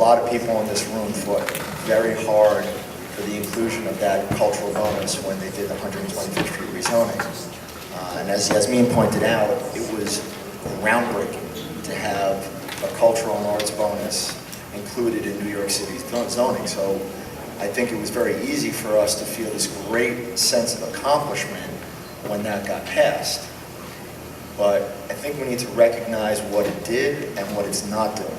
lot of people in this room fought very hard for the inclusion of that cultural bonus when they did the 125th Street rezoning. And as Yasmin pointed out, it was groundbreaking to have a cultural and arts bonus included in New York City's zoning. So I think it was very easy for us to feel this great sense of accomplishment when that got passed. But I think we need to recognize what it did and what it's not doing,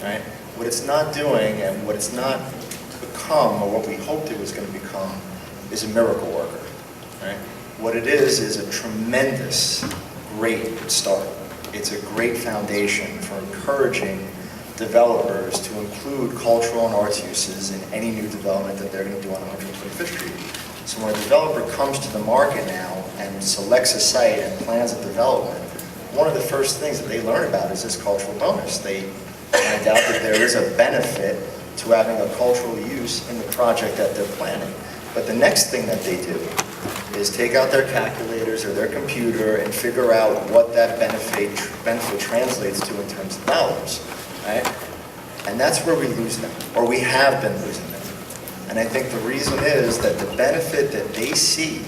right? What it's not doing and what it's not become, or what we hoped it was going to become, is a miracle worker, right? What it is a tremendous, great start. It's a great foundation for encouraging developers to include cultural and arts uses in any new development that they're going to do on 125th Street. So when a developer comes to the market now and selects a site and plans a development, one of the first things that they learn about is this cultural bonus. They find out that there is a benefit to having a cultural use in the project that they're planning. But the next thing that they do is take out their calculators or their computer and figure out what that benefit translates to in terms of dollars, right? And that's where we lose them, or we have been losing them. And I think the reason is that the benefit that they see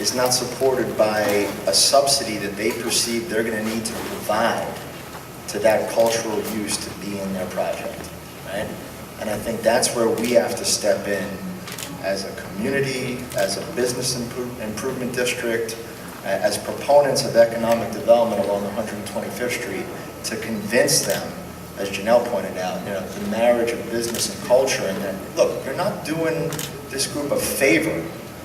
is not supported by a subsidy that they perceive they're going to need to provide to that cultural use to be in their project, right? And I think that's where we have to step in as a community, as a business improvement district, as proponents of economic development along 125th Street, to convince them, as Janelle pointed out, the marriage of business and culture, and that, look, you're not doing this group a favor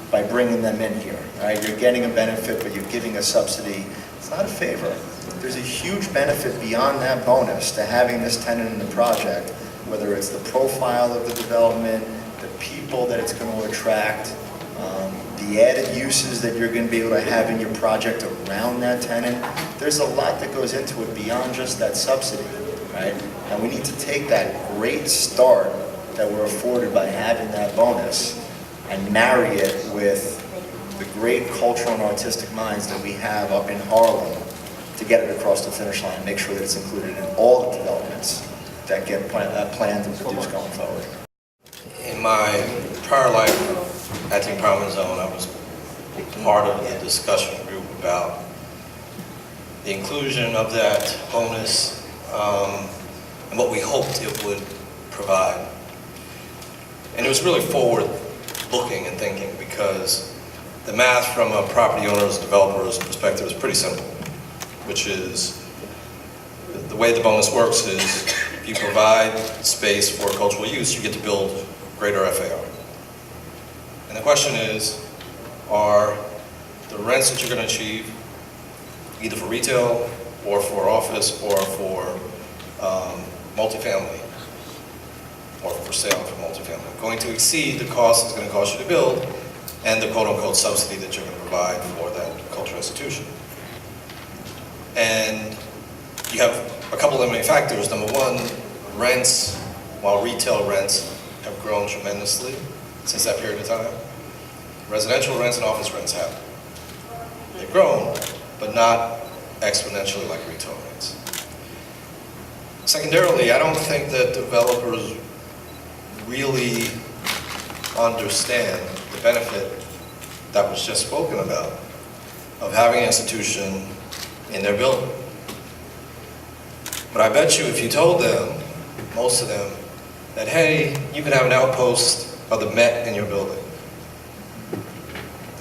by bringing them in here, right? You're getting a benefit, but you're giving a subsidy. It's not a favor. There's a huge benefit beyond that bonus to having this tenant in the project, whether it's the profile of the development, the people that it's going to attract, the added uses that you're going to be able to have in your project around that tenant. There's a lot that goes into it beyond just that subsidy, right? And we need to take that great start that we're afforded by having that bonus and marry it with the great cultural and artistic minds that we have up in Harlem to get it across the finish line and make sure that it's included in all the developments that get planned and produced going forward. In my prior life at the Empowerment Zone, I was part of the discussion group about the inclusion of that bonus and what we hoped it would provide. And it was really forward-looking and thinking, because the math from a property owner's, developer's perspective is pretty simple, which is the way the bonus works is if you provide space for cultural use, you get to build greater FAR. And the question is, are the rents that you're going to achieve, either for retail or for office or for multifamily, or for sale for multifamily, going to exceed the cost it's going to cost you to build and the quote-unquote subsidy that you're going to provide for that cultural institution? And you have a couple of limiting factors. Number one, rents, while retail rents have grown tremendously since that period of time, residential rents and office rents haven't. They've grown, but not exponentially like retail rents. Secondarily, I don't think that developers really understand the benefit that was just spoken about of having an institution in their building. But I bet you if you told them, most of them, that hey, you can have an outpost of the Met in your building,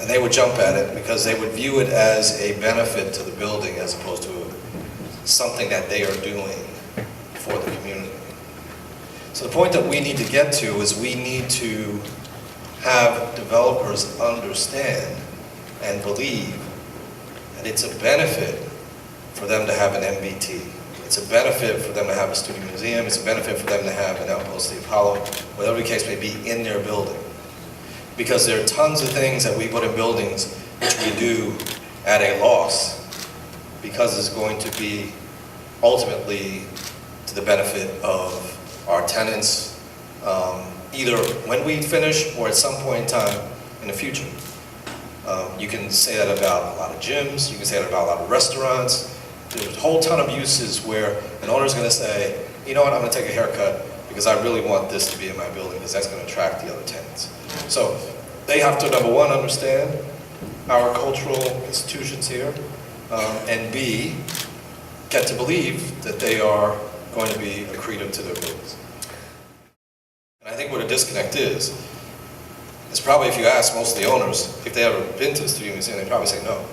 and they would jump at it because they would view it as a benefit to the building as opposed to something that they are doing for the community. So the point that we need to get to is we need to have developers understand and believe that it's a benefit for them to have an MBT. It's a benefit for them to have a student museum. It's a benefit for them to have an outpost of the Apollo, whatever the case may be, in their building. Because there are tons of things that we put in buildings which we do at a loss, because it's going to be ultimately to the benefit of our tenants, either when we finish or at some point in time in the future. You can say that about a lot of gyms, you can say that about a lot of restaurants. There's a whole ton of uses where an owner is going to say, you know what, I'm going to take a haircut because I really want this to be in my building because that's going to attract the other tenants. So they have to, number one, understand our cultural institutions here, and B, get to believe that they are going to be accretive to their buildings. And I think what a disconnect is probably if you ask most of the owners if they ever been to the Studio Museum, they probably say no.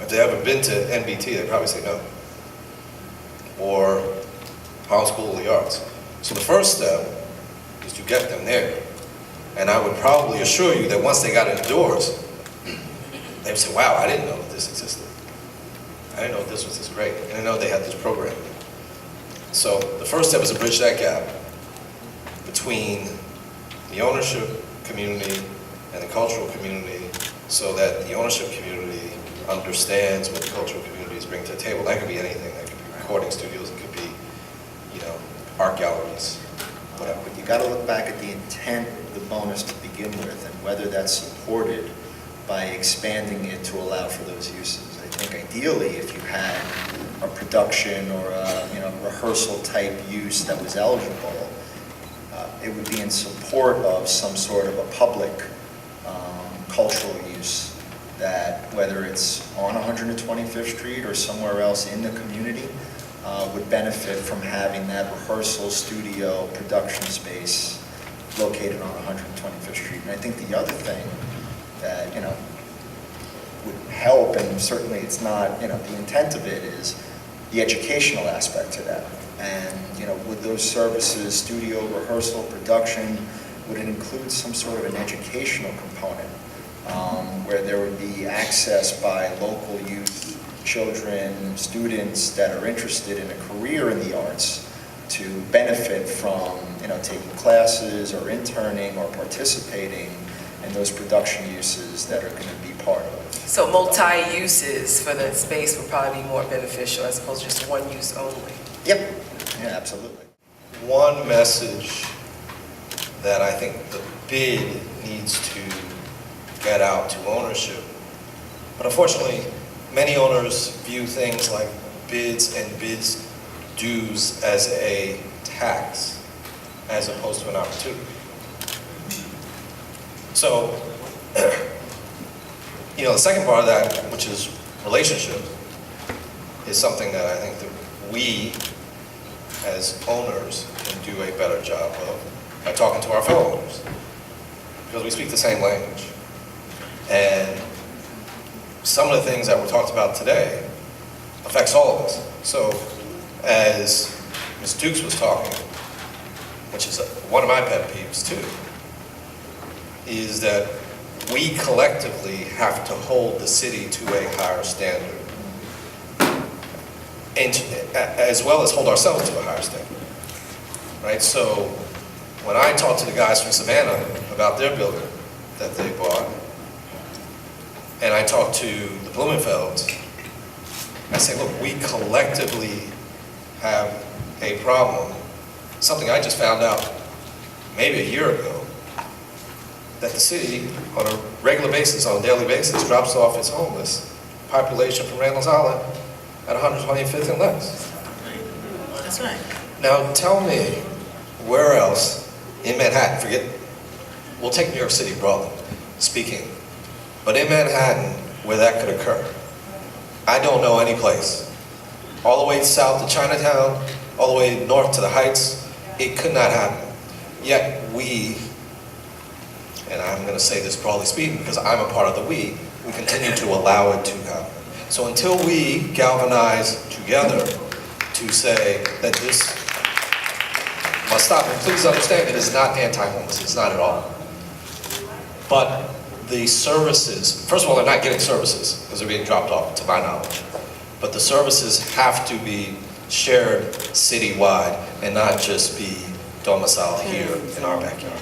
If they ever been to NBT, they probably say no. Or Harlem School of the Arts. So the first step is to get them there. And I would probably assure you that once they got in the doors, they would say, wow, I didn't know that this existed. I didn't know this was this great. I didn't know they had this program. So the first step is to bridge that gap between the ownership community and the cultural community so that the ownership community understands what the cultural community is bringing to the table. That could be anything. That could be recording studios. It could be, art galleries, whatever. But you got to look back at the intent of the bonus to begin with and whether that's supported by expanding it to allow for those uses. I think ideally if you had a production or a rehearsal type use that was eligible, it would be in support of some sort of a public cultural use that, whether it's on 125th Street or somewhere else in the community, would benefit from having that rehearsal studio production space located on 125th Street. And I think the other thing that, would help, and certainly it's not, the intent of it is the educational aspect to that. And, with those services, studio, rehearsal, production, would it include some sort of an educational component where there would be access by local youth, children, students that are interested in a career in the arts to benefit from, taking classes or interning or participating in those production uses that are going to be part of it. So multi-uses for the space would probably be more beneficial as opposed to just one use only. Yep. Yeah, absolutely. One message that I think the bid needs to get out to ownership, but unfortunately, many owners view things like bids and bids dues as a tax, as opposed to an opportunity. So, the second part of that, which is relationship, is something that I think that we, as owners, can do a better job of by talking to our fellow owners, because we speak the same language. And some of the things that were talked about today affects all of us. So, as Ms. Dukes was talking, which is one of my pet peeves too, is that we collectively have to hold the city to a higher standard, and as well as hold ourselves to a higher standard, right? So when I talk to the guys from Savannah about their building that they bought, and I talk to the Blumenfelds, I say, look, we collectively have a problem. Something I just found out maybe a year ago, that the city, on a regular basis, on a daily basis, drops off its homeless population from Randall's Island at 125th and Lex. That's right. Now tell me where else in Manhattan, we'll take New York City broadly speaking, but in Manhattan where that could occur, I don't know any place. All the way south to Chinatown, all the way north to the Heights, it could not happen. Yet we, and I'm going to say this broadly speaking because I'm a part of the we continue to allow it to happen. So until we galvanize together to say that this must stop, and please understand it is not anti-homeless, it's not at all. But the services, first of all, they're not getting services because they're being dropped off, to my knowledge. But the services have to be shared citywide and not just be domiciled here in our backyard.